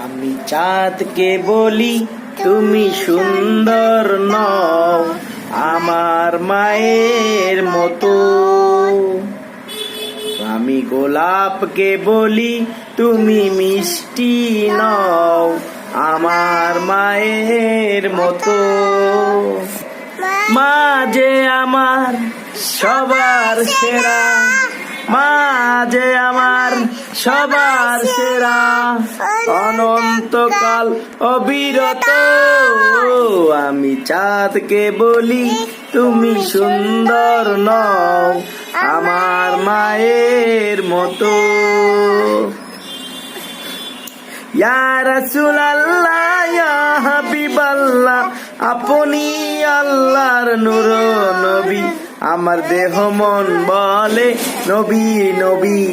আমি চাঁদকে বলি তুমি সুন্দর নও আমার মায়ের মতো। আমি গোলাপকে বলি তুমি মিষ্টি নও আমার মায়ের মতো। মা যে আমার সবার সেরা, মা যে আমার সবার সেরা, অনন্তকাল অবিরত। আমি চাঁদকে বলি তুমি সুন্দর নও আমার মায়ের মতো। ইয়া রাসূলুল্লাহ ইয়া হাবিবাল্লাহ, আপনি আল্লাহর নূর নবী, আমার দেহ মন বলে নবী নবী।